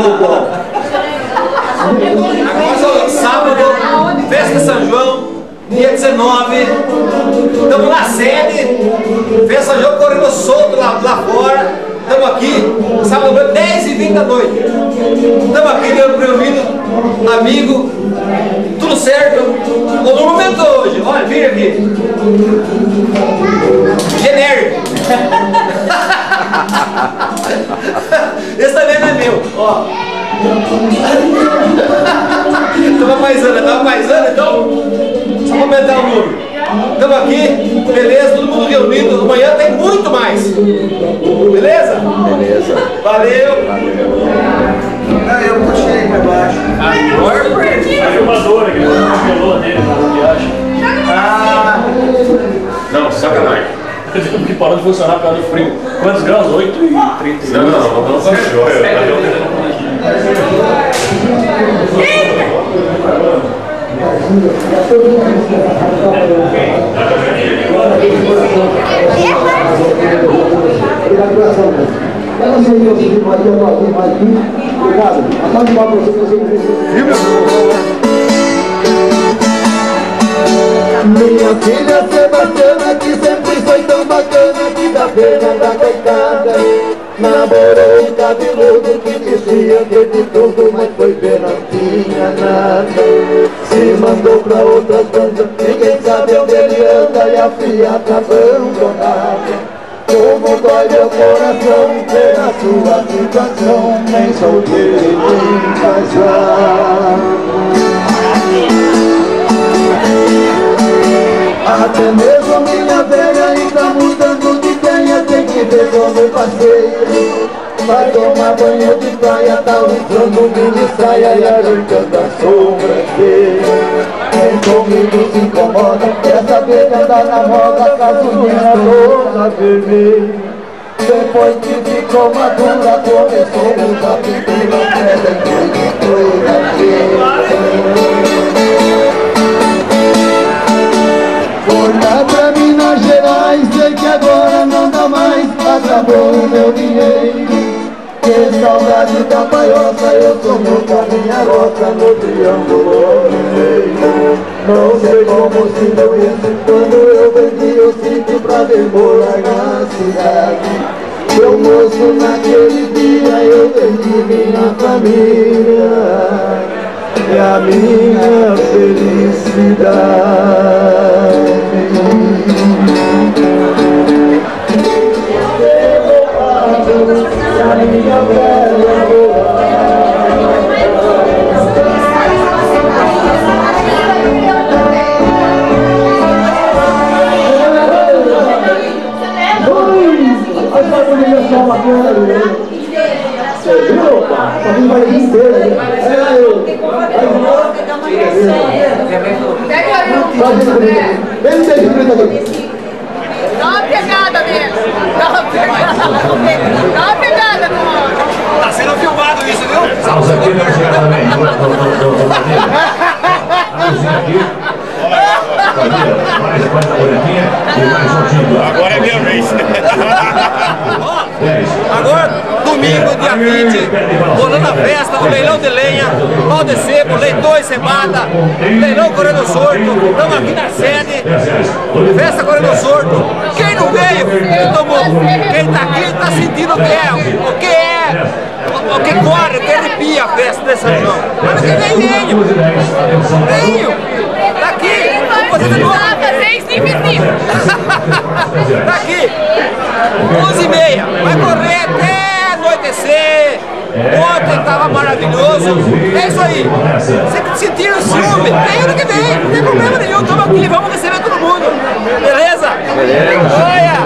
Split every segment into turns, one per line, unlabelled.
Agora, sábado, festa São João, dia 19. Estamos na sede, festa São João correndo solto lá fora. Estamos aqui, sábado, 10h20 da noite. Estamos aqui reunidos, amigo, tudo certo. O momento hoje, olha, vem aqui. Genérico. Esse também não é meu, ó. Tava paisando, então só vou aumentar o número. Estamos aqui, beleza, todo mundo reunido. Amanhã tem muito mais. Beleza?
Beleza.
Valeu.
Não, eu puxei pra baixo.
A filmadora que pelou dele na viagem.
Não, sacanagem.
Que parou de funcionar por causa do frio. Quantos graus? 8,30.
Não fechou.
Minha filha Sebastiana, que sempre foi tão bacana, que dá pena da coitada. Namorou um cabeludo que dizia que de tudo, mas foi ver não tinha nada. Se mandou pra outra banda, ninguém sabe onde ele anda, e a filha tá abandonada. Como dói meu coração ver a sua situação, nem solteiro nem casado. Até mesmo minha velha está mudando de ideia, tem que ver como eu passei. Vai tomar banho de praia, tá usando mini saia e arrancando a sobrancelha. Quem comigo se incomoda, quer saber de andar na moda, casulinha toda vermelha. Depois que ficou madura, começou a pintura, pedra e foi lá pra Minas Gerais, sei que agora não dá mais, acabou o meu dinheiro. Que saudade da paioça, eu sou meu caminho roça no triângulo mineiro. Não sei como se deu isso, quando eu vendi o sítio pra ver morar na cidade. Meu moço, naquele dia eu vendi minha família e a minha felicidade. A minha bela você viu, pá? Tá vindo mais inteira aí. Vem um beijo preto aqui.
Dá uma pegada nele. Dá uma pegada no homem.
Tá sendo filmado isso, viu?
Vamos aqui na chegada também. Aqui. Mais uma olhadinha e mais um título.
Agora é minha vez.
Agora, domingo, dia 20, rolando a festa, o leilão de lenha, pau de sebo, leitões, cebada, leilão Corredor Sorto. Estamos aqui na sede, festa Corredor Sorto. Quem não veio, quem tomou, quem tá aqui tá sentindo o que corre, o que arrepia a festa de São João. Mas quem vem, venho, tá aqui, vamos fazer de novo. Tá aqui, 11h30, vai correr até anoitecer. Ontem tava maravilhoso. É isso aí. Você sentiram ciúme? Vem ano que vem, não tem problema nenhum. Estamos aqui, vamos receber todo mundo. Beleza?
Beleza.
Olha!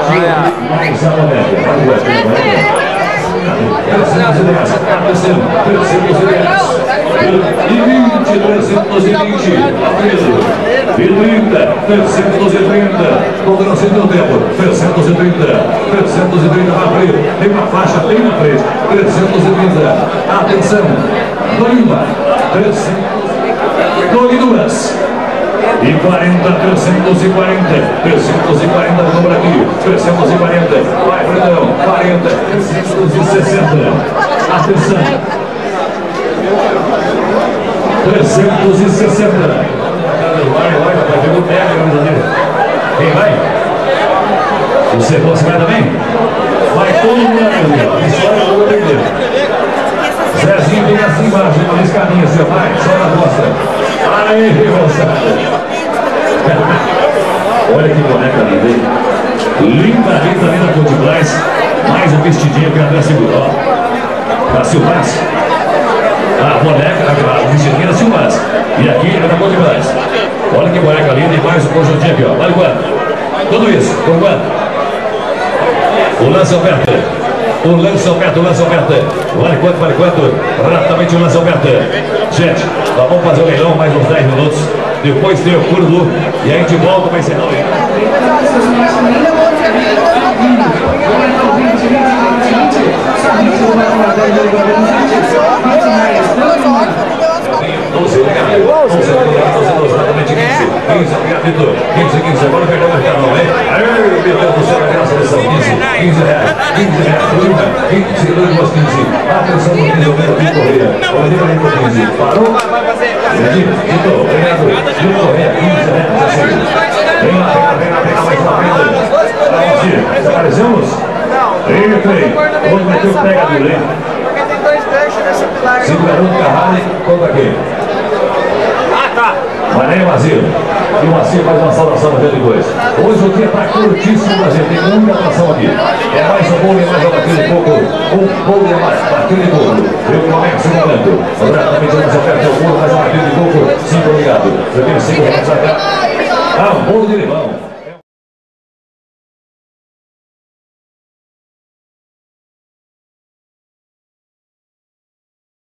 E 30, 330, contando sem o tempo, 330 na frente, tem uma faixa bem na frente, 330, atenção, Dolimba, 302, e 40, 340 número aqui, 340, vai Fredão, 40, 360, atenção, 360. Vai, pegou pega a camisa dele. Quem vai? O Cebola vai também? Vai todo mundo ali, ó. Isso aí eu vou perder. Zezinho vem assim embaixo, uma escadinha, seu pai, só na costa. Aí, moçada. Olha que boneca linda, hein? Linda cor de trás. Mais um vestidinho que a André segurou. Da Silvaz. A boneca, a vestidinha da Silvaz. E aqui é da cor de trás. Olha que boneca linda e mais um conjuntinho aqui, ó. Vale quanto? Tudo isso, por quanto? O lance aberto. O lance aberto. Vale quanto? Rapidamente o lance aberto. Gente, nós vamos fazer o leilão mais uns 10 minutos. Depois tem o curso e a gente volta para encerrar o leilão. Agora perdeu o mercado, hein? Aí, meu Deus do céu, a seleção, 15 reais, 20 seguidores, 15. Atenção no 15, o Pedro Correia. Olha, 15. Parou? Então, obrigado. Viu Correia, 15 reais. Vem lá, mais uma frente. Desaparecemos? Entrei. Hoje vai ter o pegador, hein?
Porque tem 2 ganchos nessa pilar.
Segurando o Carrari contra quem? Mané Mazilo. E o Macir faz uma saudação no dia de dois. Hoje o dia está curtíssimo, Brasil. Tem muita atração aqui. É mais um bolo e mais uma batida de coco. Um bolo e mais batida de coco. Eu começo o momento. Exatamente onde você perde o bolo, mais uma batida de coco. 5, obrigado. Eu tenho 5 reais a cá. Ah, um bolo de limão.